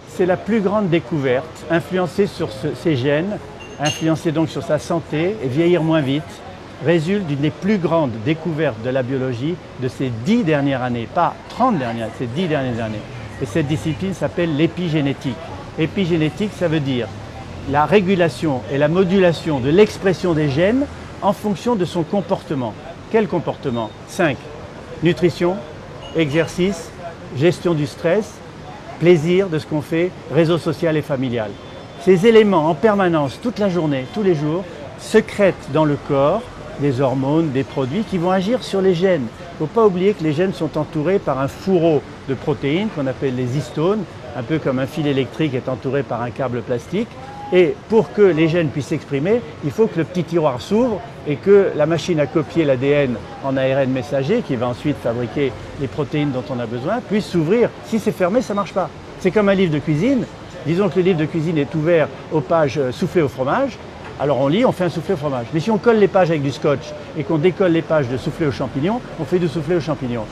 C'est la plus grande découverte, influencer sur ses gènes, influencer donc sur sa santé et vieillir moins vite, résulte d'une des plus grandes découvertes de la biologie de ces 10 dernières années, pas 30 dernières, ces 10 dernières années. Et cette discipline s'appelle l'épigénétique. Épigénétique, ça veut dire la régulation et la modulation de l'expression des gènes en fonction de son comportement. Quel comportement? 5. Nutrition, exercice, gestion du stress, plaisir de ce qu'on fait, réseau social et familial. Ces éléments en permanence, toute la journée, tous les jours, sécrètent dans le corps des hormones, des produits qui vont agir sur les gènes. Il ne faut pas oublier que les gènes sont entourés par un fourreau de protéines qu'on appelle les histones, un peu comme un fil électrique est entouré par un câble plastique. Et pour que les gènes puissent s'exprimer, il faut que le petit tiroir s'ouvre et que la machine à copier l'ADN en ARN messager, qui va ensuite fabriquer les protéines dont on a besoin, puisse s'ouvrir. Si c'est fermé, ça ne marche pas. C'est comme un livre de cuisine. Disons que le livre de cuisine est ouvert aux pages soufflées au fromage. Alors on lit, on fait un soufflé au fromage. Mais si on colle les pages avec du scotch et qu'on décolle les pages de soufflé aux champignons, on fait du soufflé aux champignons.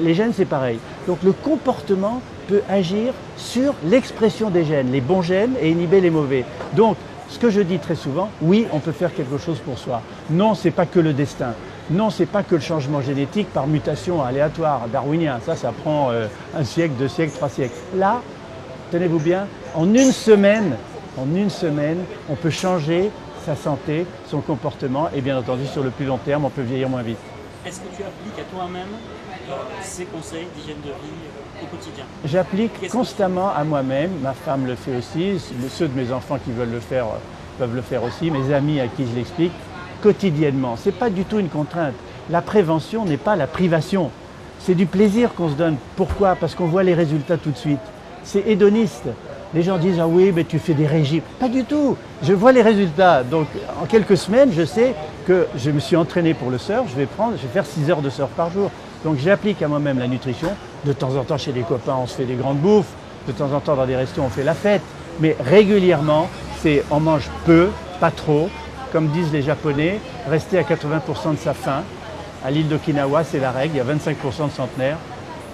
Les gènes, c'est pareil. Donc le comportement peut agir sur l'expression des gènes, les bons gènes et inhiber les mauvais. Donc, ce que je dis très souvent, oui, on peut faire quelque chose pour soi. Non, ce n'est pas que le destin. Non, ce n'est pas que le changement génétique par mutation aléatoire, darwinien. Ça prend un siècle, 2 siècles, 3 siècles. Là, tenez-vous bien, en une semaine, on peut changer sa santé, son comportement et bien entendu, sur le plus long terme, on peut vieillir moins vite. Est-ce que tu appliques à toi-même ces conseils d'hygiène de vie au quotidien? J'applique constamment à moi-même, ma femme le fait aussi, ceux de mes enfants qui veulent le faire peuvent le faire aussi, mes amis à qui je l'explique, quotidiennement. Ce n'est pas du tout une contrainte. La prévention n'est pas la privation, c'est du plaisir qu'on se donne. Pourquoi? Parce qu'on voit les résultats tout de suite. C'est hédoniste. Les gens disent « Ah oui, mais tu fais des régimes ». Pas du tout. Je vois les résultats. Donc, en quelques semaines, je sais que je me suis entraîné pour le surf. Je vais faire 6 heures de surf par jour. Donc, j'applique à moi-même la nutrition. De temps en temps, chez les copains, on se fait des grandes bouffes. De temps en temps, dans des restos, on fait la fête. Mais régulièrement, on mange peu, pas trop. Comme disent les Japonais, rester à 80% de sa faim. À l'île d'Okinawa, c'est la règle. Il y a 25% de centenaires.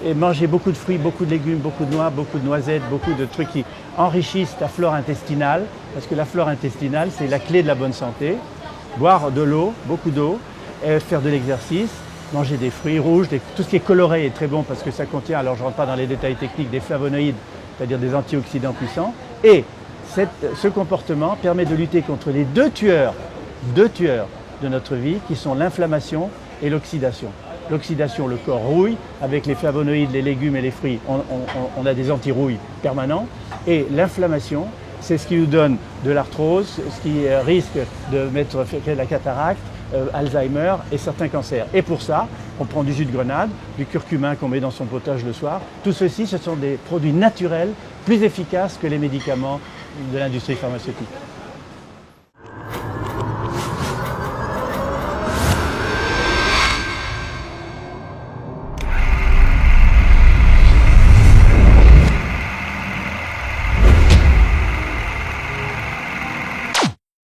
Et manger beaucoup de fruits, beaucoup de légumes, beaucoup de noix, beaucoup de noisettes, beaucoup de trucs qui enrichissent ta flore intestinale, parce que la flore intestinale, c'est la clé de la bonne santé. Boire de l'eau, beaucoup d'eau, faire de l'exercice, manger des fruits rouges, tout ce qui est coloré est très bon parce que ça contient, alors je ne rentre pas dans les détails techniques, des flavonoïdes, c'est-à-dire des antioxydants puissants. Et ce comportement permet de lutter contre les deux tueurs de notre vie, qui sont l'inflammation et l'oxydation. L'oxydation, le corps rouille, avec les flavonoïdes, les légumes et les fruits, on a des anti-rouilles permanents. Et l'inflammation, c'est ce qui nous donne de l'arthrose, ce qui risque de mettre la cataracte, Alzheimer et certains cancers. Et pour ça, on prend du jus de grenade, du curcuma qu'on met dans son potage le soir. Tout ceci, ce sont des produits naturels, plus efficaces que les médicaments de l'industrie pharmaceutique.